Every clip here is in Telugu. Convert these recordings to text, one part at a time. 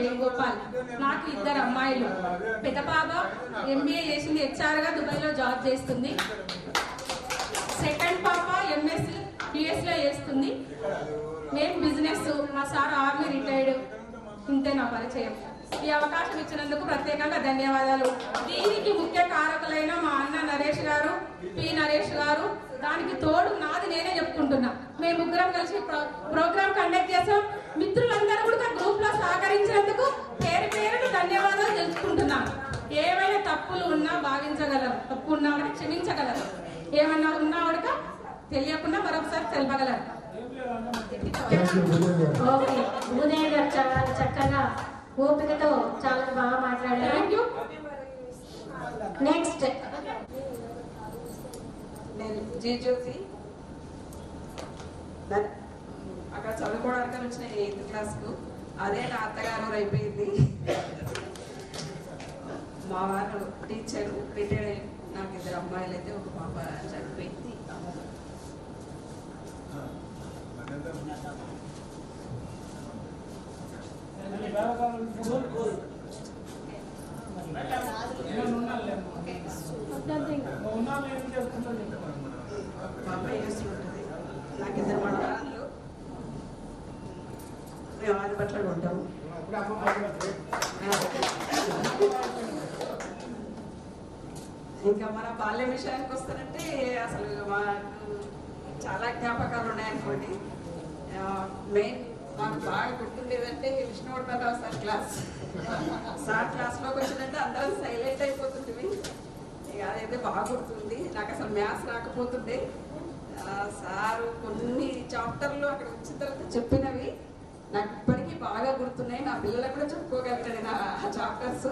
వేణుగోపాల్. నాకు 2 అమ్మాయిలు. పెద్ద పాప MBA చేసింది, HR గా దుబాయ్లో జాబ్ చేస్తుంది. సెకండ్ పాప MS US లో చేస్తుంది. మేము బిజినెస్, మా సార్ ఆర్మీ రిటైర్డ్. ఇంతే నా పరిచయం. ఈ అవకాశం ఇచ్చినందుకు ప్రత్యేకంగా ధన్యవాదాలు. దీనికి ముఖ్య కారకులైన మా అన్న నరేష్ గారు, P నరేష్ గారు, దానికి తోడు నాది నేనే చెప్పుకుంటున్నా. మేము ముగ్గురం కలిసి ప్రోగ్రామ్ కండక్ట్ చేసాం. మిత్రులందరూ కూడా గ్రూప్ లో సహకరించినందుకు పేరు పేరును ధన్యవాదాలు తెలుసుకుంటున్నాం. ఏమైనా తప్పులు ఉన్నా భావించగలరు, తప్పు ఉన్నా కూడా క్షమించగలరు, ఏమన్నా ఉన్నా కూడా తెలియకుండా మరొకసారి తెలపగలరు. భూదేవి గారు చాలా చక్కగా ఓపికతో చాలా బాగా మాట్లాడారు. నెక్స్ట్ నేను జీజ్యోతి, అక్కడ చదువుకోవడానికి వచ్చిన 8th క్లాస్కు. అదే నా అత్తగారు అయిపోయింది. మా వారు టీచర్ రిటైర్డ్. నాకు 2 అమ్మాయిలు అయితే ఒక పాప చనిపోయింది. బాబాయ్ చేస్తుంటుంది. నాకు 2 మనవరాళ్ళు. మేము ఆదిపట్లలో ఉంటాము. ఇంకా మన బాల్య విషయానికి వస్తానంటే అసలు మాకు చాలా జ్ఞాపకాలు ఉన్నాయనుకోండి. మెయిన్ మాకు బాగా గుర్తుండేదంటే విష్ణువర్ధనరావు సార్ క్లాస్. సార్ క్లాస్లోకి వచ్చిందంటే అందరం సైలెంట్ అయిపోతుంటుంది. ఇక అదైతే బాగా గుర్తుంది. నాకు అసలు మ్యాథ్స్ రాకపోతుండే. సారు కొన్ని చాప్టర్లు అక్కడ వచ్చిన తర్వాత చెప్పినవి నాకు ఇప్పటికీ బాగా గుర్తున్నాయి. నా పిల్లలకు కూడా చెప్పుకోగలిగాను నేను ఆ చాప్టర్స్.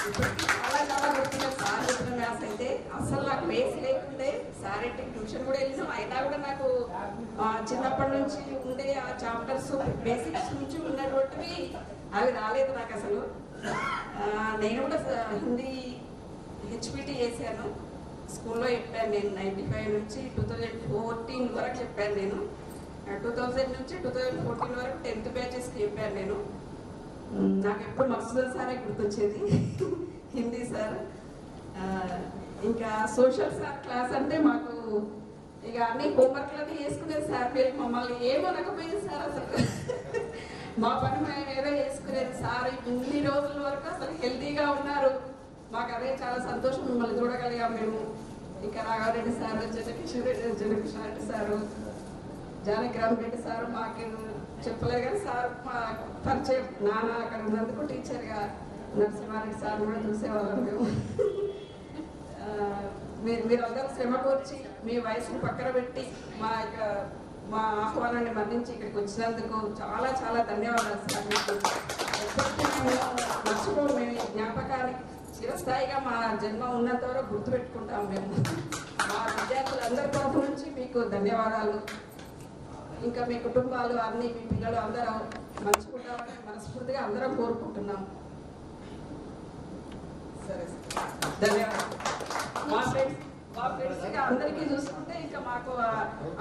ఇప్పటికీ చాలా చాలా గుర్తున్నాయి. సార్ చెప్పిన మ్యాథ్స్ అయితే అసలు నాకు బేస్ లేకుండే. సార్ అంటే ట్యూషన్ కూడా వెళ్ళినాం. అయినా కూడా నాకు చిన్నప్పటి నుంచి ఉండే ఆ చాప్టర్స్ బేసిక్స్ నుంచి ఉన్నటువంటివి అవి రాలేదు నాకు అసలు. నేను కూడా హిందీ HPT చేశాను. స్కూల్లో చెప్పాను నేను. 95 నుంచి 2014 వరకు చెప్పాను నేను. 2000 నుంచి 2014 వరకు 10th బ్యాచెస్కి చెప్పాను నేను. నాకు ఎప్పుడు మక్సుదల్ సారే గుర్తొచ్చేది, హిందీ సార్. ఇంకా సోషల్ సార్ క్లాస్ అంటే మాకు ఇక అన్ని హోంవర్క్లన్నీ వేసుకునేది సార్. మీరు మమ్మల్ని ఏమనకపోయింది సార్ అసలు. మా పని మేము ఏదో వేసుకునేది సార్. ఇన్ని రోజుల వరకు అసలు హెల్తీగా ఉన్నారు. మాకు అదే చాలా సంతోషం. మిమ్మల్ని చూడగలిగాం మేము. ఇంకా Raghava Reddy sir, Janakrishna Reddy sir, Janakirama Reddy sir మాకు చెప్పలేదు కానీ సార్ మా పరిచయం. నాన్న అక్కడ ఉన్నందుకు టీచర్గా నరసింహారెడ్డి సార్ కూడా చూసేవాళ్ళం మేము. మీరందరూ శ్రమ కూర్చి మీ వయసును పక్కన పెట్టి మా ఆహ్వానాన్ని మన్నించి ఇక్కడికి వచ్చినందుకు చాలా చాలా ధన్యవాదాలు సార్. మీకు ఎప్పటికీ మేము మర్చిపోము. మేము జ్ఞాపకానికి చిరస్థాయిగా మా జన్మ ఉన్నంత వరకు గుర్తుపెట్టుకుంటాం మేము. మా విద్యార్థులందరి తరఫు నుంచి మీకు ధన్యవాదాలు. ఇంకా మీ కుటుంబాలు అన్ని, మీ పిల్లలు అందరూ మంచుకుంటామని మనస్ఫూర్తిగా అందరం కోరుకుంటున్నాం. సరే, ధన్యవాదాలు. మా ఫ్రెండ్స్ అందరికీ చూసుకుంటే ఇంకా మాకు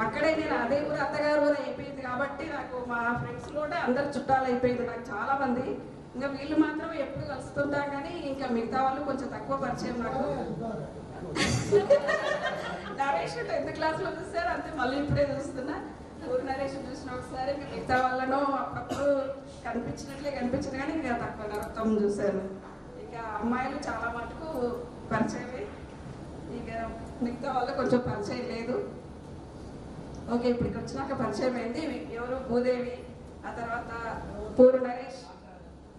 అక్కడే నేను అదే ఊరు అత్తగారు ఊరు అయిపోయింది కాబట్టి నాకు మా ఫ్రెండ్స్ కూడా అందరు చుట్టాలు అయిపోయింది నాకు చాలా మంది. ఇంకా వీళ్ళు మాత్రం ఎప్పుడు కలుస్తుంటాం కానీ ఇంకా మిగతా వాళ్ళు కొంచెం తక్కువ పరిచయం నాకు. నరేష్ 10th క్లాస్లో చూస్తారు అంతే, మళ్ళీ ఇప్పుడే చూస్తున్నా. ఊరు నరేష్ చూసిన ఒకసారి, మిగతా వాళ్ళను అప్పుడప్పుడు కనిపించింది కానీ ఇంకా తక్కువ నరకం చూశాను. ఇక అమ్మాయిలు చాలా మటుకు పరిచయమే. ఇక మిగతా వాళ్ళు కొంచెం పరిచయం లేదు. ఓకే, ఇప్పటికి వచ్చినాక పరిచయం అయింది. ఎవరు భూదేవి, ఆ తర్వాత పూరు నరేష్,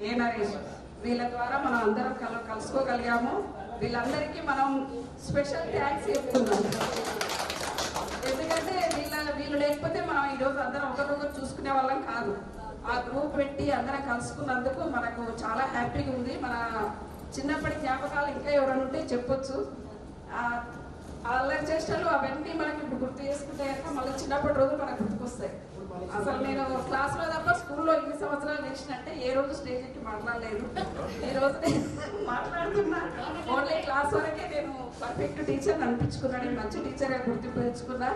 ఏ నరేష్, వీళ్ళ ద్వారా మనం అందరం కలుసుకోగలిగాము. వీళ్ళందరికీ మనం స్పెషల్ థ్యాంక్స్ చెప్తున్నాం. ఎందుకంటే వీళ్ళు లేకపోతే మనం ఈరోజు అందరం ఒకరికొకరు చూసుకునే వాళ్ళం కాదు. ఆ గ్రూప్ పెట్టి అందరం కలుసుకున్నందుకు మనకు చాలా హ్యాపీగా ఉంది. మన చిన్నప్పటి జ్ఞాపకాలు ఇంకా ఎవరైనా ఉంటే చెప్పొచ్చు. అల్లరి చేష్టలు అవన్నీ మనకి ఇప్పుడు గుర్తు చేసుకుంటే కనుక మళ్ళీ చిన్నప్పటి రోజు మనకు గుర్తుకొస్తాయి. అసలు నేను క్లాస్లో తప్ప స్కూల్లో 8 సంవత్సరాలు చేసినట్టే ఏ రోజు స్టేజ్ ఎక్కి మాట్లాడలేదు. ఈ రోజు నేను మాట్లాడుతున్నా. ఓన్లీ క్లాస్ వరకే నేను పర్ఫెక్ట్ టీచర్ అనిపించుకున్నాను. మంచి టీచర్గా గుర్తింపు తెచ్చుకున్నా.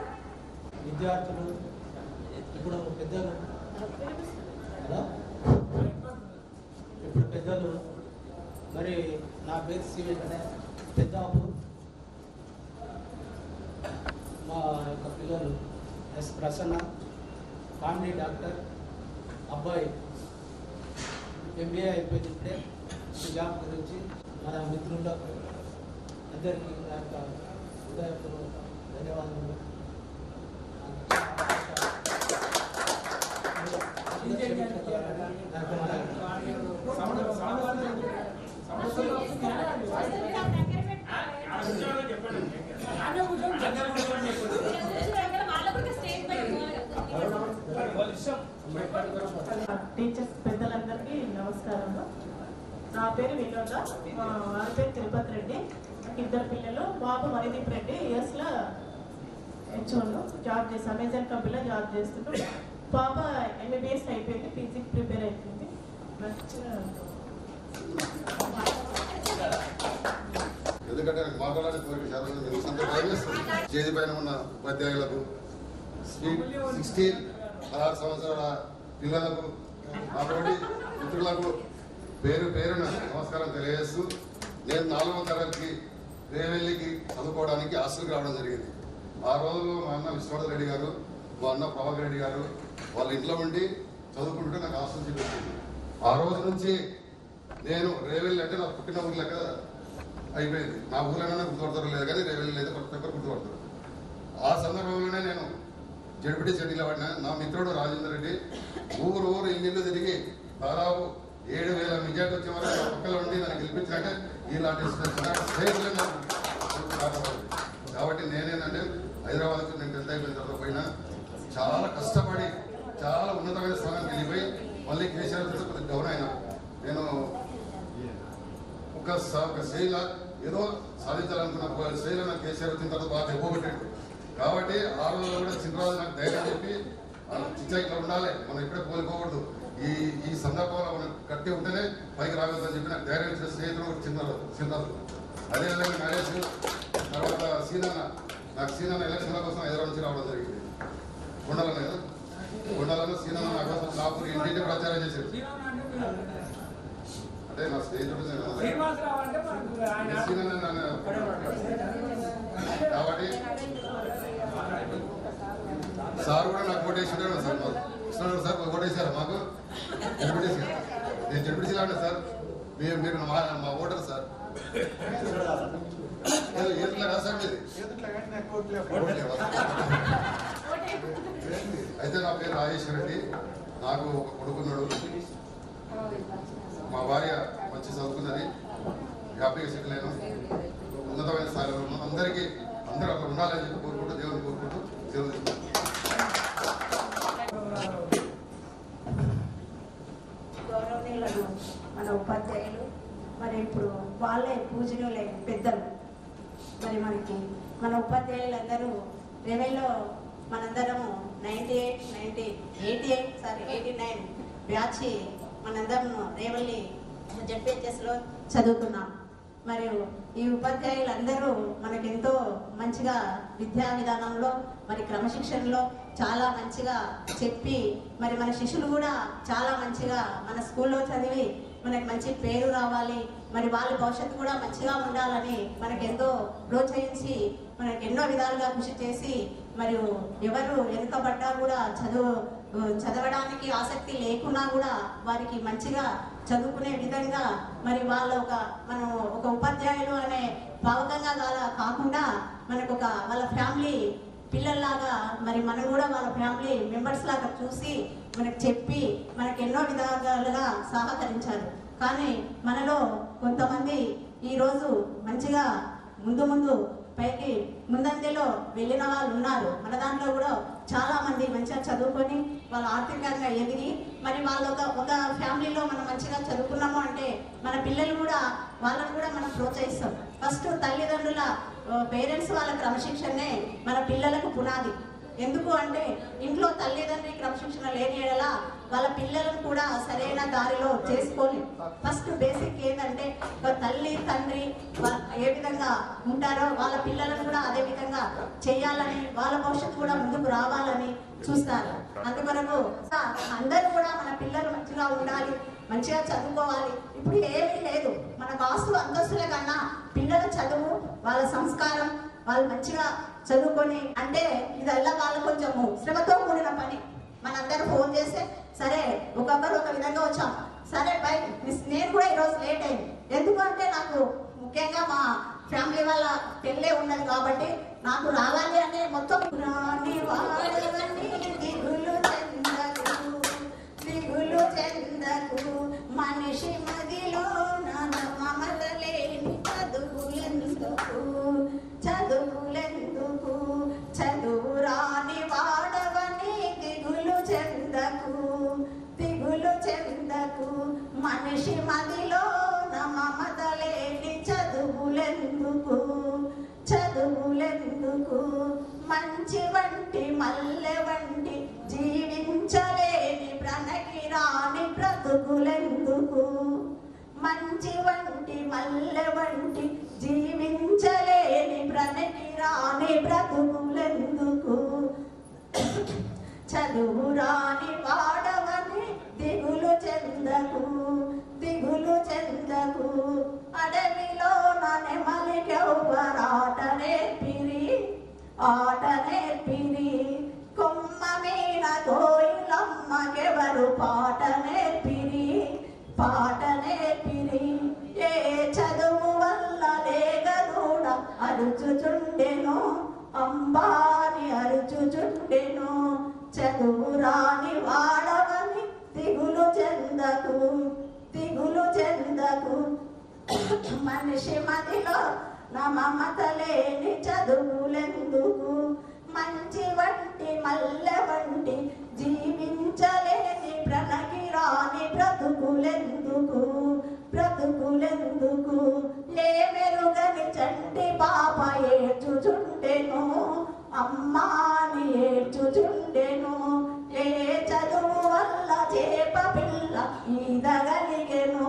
విద్యార్థులు ఇప్పుడు పెద్దలు, మరి నా పేరు సి వెంకటే పెద్దాపూర్. మా యొక్క పిల్లలు ఎస్ ప్రసన్న ఫ్యామిలీ డాక్టర్, అబ్బాయి MBA అయిపోయింది ఇప్పుడే. జాబ్ గురించి మన మిత్రుల అందరికీ నా యొక్క హృదయపూర్వక ధన్యవాదాలు. టీచర్స్ పెద్దలందరికీ నమస్కారము. నా పేరు వినోద, మా వారి పేరు తిరుపతి రెడ్డి. ఇద్దరు పిల్లలు. బాబు మణిదీప్ రెడ్డి యూఎస్లో హెచ్ఓలో జాబ్ చేసి అమెజాన్ కంపెనీలో జాబ్ చేస్తున్నాడు. పాప MBBS అయిపోయింది, పీజీకి ప్రిపేర్ అయిపోయింది. ఎందుకంటే నాకు మాట్లాడే కోరిక చాలా చేతి పైన ఉన్న ఉపాధ్యాయులకు 16 సంవత్సరాల పిల్లలకు కాబట్టి మిత్రులకు పేరున నమస్కారం తెలియజేస్తూ, నేను 4వ తరగతికి రేవెల్లికి చదువుకోవడానికి హాస్టల్కి రావడం జరిగింది. ఆ రోజుల్లో మా అన్న విశ్వనాథ్ రెడ్డి గారు, మా అన్న ప్రభాకర్ రెడ్డి గారు వాళ్ళ ఇంట్లో ఉండి చదువుకుంటుంటే నాకు హాస్టల్ చూపించింది. ఆ రోజు నుంచి నేను రేవెల్లి అంటే నా పుట్టిన ఊరు లెక్క అయిపోయింది. నా ఊర్లోనే గుర్తుపడతారు లేదు కానీ రేవెల్లి అయితే ప్రతి ఒక్కరు గుర్తుపడతారు. ఆ సందర్భంలోనే నేను జడ్పీటీ చెట్టిలో పడిన నా మిత్రుడు రాజేందర్ రెడ్డి ఊరు ఇల్లు తిరిగి దాదాపు 7,000 మెజార్టీ వచ్చే వరకు పక్కల ఉండి నన్ను గెలిపించినాక ఇలాంటి స్నేహితులు కాబట్టి నేనేంటంటే హైదరాబాద్కు నేను 10th అయిపోయిన తర్వాత పోయినా చాలా కష్టపడి చాలా ఉన్నతమైన స్థానానికి వెళ్ళిపోయి మళ్ళీ కేసీఆర్ కొద్దిగా డౌన్ అయినా నేను ఒక శైల ఏదో సాధించాలనుకున్న శైలి నాకు కేసీఆర్ వచ్చిన తర్వాత బాగా ఎక్కువబెట్టాడు. కాబట్టి ఆ రోజుల్లో కూడా చిన్నరాజు నాకు ధైర్యం చెప్పి చిచ్చా ఇట్లా ఉండాలి, మనం ఇప్పుడే కోల్పోకూడదు, ఈ సందర్భంలో మనం కట్టి ఉంటేనే పైకి రాగలదని చెప్పి నాకు ధైర్యం ఇచ్చిన స్నేహితుడు చిన్నరాజు. అదేవిధంగా నరేష్, తర్వాత సీనన్న ఎలక్షన్ల కోసం హైదరాబాద్ నుంచి రావడం జరిగింది. కొండలన్న కదా, కొండలను సీనన్న నా కోసం షాపులు ఇంటింటి ప్రచారం చేశారు. అంటే నా స్నేహితుడు కాబట్టి సార్ కూడా నాకు ఓటేసాడు సార్, కృష్ణారావు సార్ ఓటేసారు మాకు జడ్పీటీసీ. నేను జడ్పీటీసీలో ఉన్నా సార్, మీరు మా ఓటర్ సార్. ఏదిలా కాదు సార్ మీది. అయితే నా పేరు రాజేశ్వర రెడ్డి, నాకు ఒక కొడుకున్నాడు. మా భార్య మంచి చదువుకున్నది, హ్యాపీగా సెటిల్ అయినా ఉన్నతమైన స్థాయిలో ఉన్నాం. అందరూ అక్కడ ఉండాలని చెప్పి కోరుకుంటూ దేవుని కోరుకుంటూ సెలవు తీసుకుంటాం. గౌరవనీయులను మన ఉపాధ్యాయులు, మరి ఇప్పుడు వాళ్ళే పూజనీయులే పెద్దలు. మరి మనకి మన ఉపాధ్యాయులందరూ రెవెన్యూలో మనందరము 89 బ్యాచ్ మనందరం రేవల్లి జడ్పీహెచ్ఎస్లో చదువుతున్నాం. మరియు ఈ ఉపాధ్యాయులందరూ మనకెంతో మంచిగా విద్యా విధానంలో మరి క్రమశిక్షణలో చాలా మంచిగా చెప్పి మరి మన శిష్యులు కూడా చాలా మంచిగా మన స్కూల్లో చదివి మనకి మంచి పేరు రావాలి, మరి వాళ్ళ భవిష్యత్తు కూడా మంచిగా ఉండాలని మనకెంతో ప్రోత్సహించి మనకి ఎన్నో విధాలుగా కృషి చేసి మరియు ఎవరు వెనుకబడ్డా కూడా చదవడానికి ఆసక్తి లేకున్నా కూడా వారికి మంచిగా చదువుకునే విధంగా మరి మనం ఒక ఉపాధ్యాయులు అనే భావకంగా కాకుండా మనకు వాళ్ళ ఫ్యామిలీ పిల్లల్లాగా మరి మనం కూడా వాళ్ళ ఫ్యామిలీ మెంబర్స్ లాగా చూసి మనకు చెప్పి మనకు ఎన్నో విధాలుగా సహకరించారు. కానీ మనలో కొంతమంది ఈరోజు మంచిగా ముందు పైకి ముందంజలో వెళ్ళిన వాళ్ళు ఉన్నారు. మన దాంట్లో కూడా చాలా మంది మంచిగా చదువుకొని వాళ్ళు ఆర్థికంగా ఎదిగి మరి వాళ్ళ ఒక ఫ్యామిలీలో మనం మంచిగా చదువుకున్నాము అంటే మన పిల్లలు కూడా వాళ్ళని కూడా మనం ప్రోత్సహిస్తాం. ఫస్ట్ తల్లిదండ్రుల పేరెంట్స్ వాళ్ళ క్రమశిక్షణనే మన పిల్లలకు పునాది. ఎందుకు అంటే ఇంట్లో తల్లిదండ్రి క్రమశిక్షణ లేని ఎడల వాళ్ళ పిల్లలను కూడా సరైన దారిలో చేసుకోలేదు. ఫస్ట్ బేసిక్ ఏంటంటే తల్లి తండ్రి ఏ విధంగా ఉంటారో వాళ్ళ పిల్లలను కూడా అదే విధంగా చేయాలని, వాళ్ళ భవిష్యత్తు కూడా ముందుకు రావాలని చూస్తారు. అందుకొరకు అందరూ కూడా మన పిల్లలు మంచిగా ఉండాలి, మంచిగా చదువుకోవాలి. ఇప్పుడు ఏమీ లేదు, మన ఆస్తులు అంతస్తుల కన్నా పిల్లల చదువు, వాళ్ళ సంస్కారం, వాళ్ళు మంచిగా చదువుకొని అంటే ఇదల్లా వాళ్ళు కొంచెము శ్రమతో కూడిన పని. మనందరూ ఫోన్ చేస్తే సరే ఒక్కొక్కరు ఒక విధంగా వచ్చాం, సరే బై నేను కూడా ఈరోజు లేట్ అయింది. ఎందుకంటే నాకు ముఖ్యంగా మా ఫ్యామిలీ వాళ్ళ పెళ్ళే ఉన్నది కాబట్టి నాకు రావాలి అనే మొత్తం దిగులు చెందకు మనిషి మదిలో మమతలేని చదువులెందుకు చదువు రాని వాడవని దిగులు చెందకు మనిషి మదిలో మమతలేని చదువులెందుకు మంచి వంటి మల్లె వంటి జీవించలేని ప్రణకి రాని బ్రతుకులెందుకు మంచి వంటి మల్లె వంటి జీవించలేని ప్రణకి రాని బ్రతుకులెందుకు చదువు రాని వాడవని దిగులు చెందకు అడవిలో నెమలికెవ్వరాట నేర్పిరి కొమ్మ మీద కోయిలమ్మకెవరు పాట నేర్పిరి ఏ చదువు వల్ల లేగదూడ అరుచుచుండెను అంబాని అరుచుచుండెను చదువు రాని వాడవని దిగులు చెందకు మనిషి మదిలో మమత లేని చదువులెందుకు మంచి వంటి మల్లె వంటి జీవించలేని ప్రణకి రాని బ్రతుకులెందుకు ఏ మెరుగని చంటి పాప ఏడ్చుచుండెను అమ్మాని ఏడ్చుచుండెను ఏ చదువు వల్ల చేప పిల్ల ఈదగలిగెను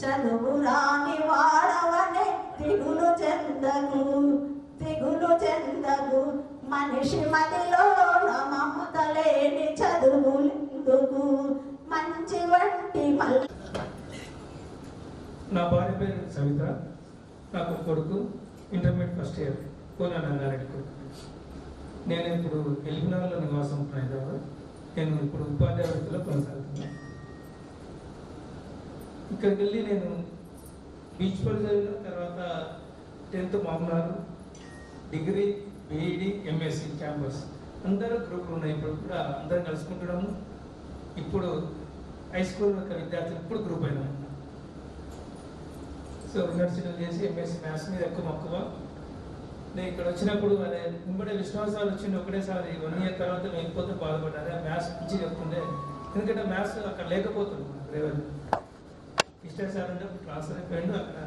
చదువు రాని వాడవనే దిగులు చెందకు మనిషి మదిలో మమత లేని చదువులెందుకు మంచి వంటి నా భార్య పేరు సవిత, నాకు కొడుకు intermediate first year Kona Rangareddy కొడుకు. నేను ఇప్పుడు ఎల్బినగర్లో నివాసం ఉంటున్నాను హైదరాబాద్. నేను ఇప్పుడు ఉపాధ్యాయ వృత్తిలో కొనసాగుతున్నాను. ఇక్కడికి వెళ్ళి నేను బీచ్ పల్లి చదివిన తర్వాత 10th మామూలు డిగ్రీ, బీఈడి, ఎంఎస్సి క్యాంపస్ అందరూ గ్రూపులు ఉన్నాయి. ఇప్పుడు కూడా అందరం కలుసుకుంటున్నాము. ఇప్పుడు హై స్కూల్ యొక్క విద్యార్థులు ఇప్పుడు గ్రూప్ అయినాము. సో యూనివర్సిటీలో చేసి ఎంఎస్సి మ్యాథ్స్ మీద ఎక్కువ మక్కువ. నేను ఇక్కడ వచ్చినప్పుడు అదే ఇంబడే విశ్వాసాలు వచ్చింది ఒకటేసారి 1 year తర్వాత వెళ్ళిపోతే బాధపడ్డారు. ఆ మ్యాథ్స్ పిచ్చి చెప్తుండే, ఎందుకంటే మ్యాథ్స్ అక్కడ లేకపోతుంది. లెవెల్ హిస్టరీ సార్ అంటే క్లాస్ అయిపోయింది, అక్కడ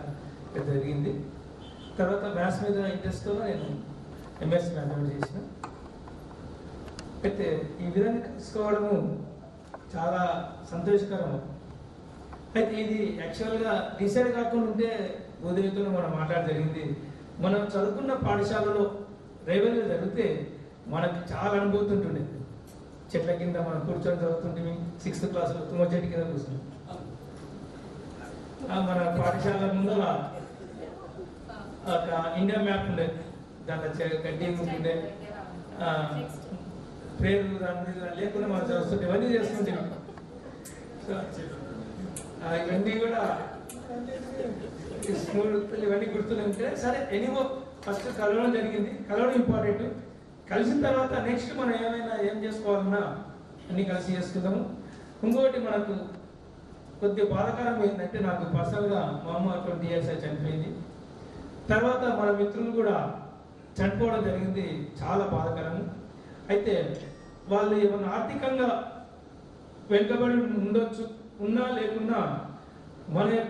జరిగింది. తర్వాత మ్యాథ్స్ మీద ఇంట్రెస్ట్తో నేను ఎంఎస్సి మ్యాథమెటిక్స్ చేసిన. అయితే ఈ విధంగా కలుసుకోవడము చాలా సంతోషకరం. అయితే ఇది యాక్చువల్గా డిసైడ్ కాకుండా ఉంటే ఉదయంతో మనం మాట్లాడ జరిగింది. మనం చదువుకున్న పాఠశాలలో రేవెన్యూ జరిగితే మనకు చాలా అనుభూతి ఉంటుండే. చెట్ల కింద మనం కూర్చొని చదువుతుంటే 6th క్లాస్లో తుమ్మ చెట్టు కింద కూర్చున్నాం. మన పాఠశాల ముందు ఒక ఇండియా మ్యాప్ ఉండే, దాంట్లో గడ్డి ఉంటుండే, ప్రేరు లేకుండా మనం చదువుతుంటే ఇవన్నీ చేస్తుంటే ఇవన్నీ కూడా ఇవన్నీ గుర్తుంటే సరే. ఎనీవో ఫస్ట్ కలవడం జరిగింది. కలవడం ఇంపార్టెంట్. కలిసిన తర్వాత నెక్స్ట్ మనం ఏం చేసుకోవాలన్నా అన్ని కలిసి చేసుకుందాము. ఇంకోటి మనకు కొద్దిగా బాధాకరం ఏంటంటే, నాకు పర్సనల్గా మా అమ్మ 20 years చనిపోయింది. తర్వాత మన మిత్రులు కూడా చనిపోవడం జరిగింది. చాలా బాధాకరం. అయితే వాళ్ళు ఏమన్నా ఆర్థికంగా వెనుకబడి ఉండొచ్చు, ఉన్నా లేకున్నా మన యొక్క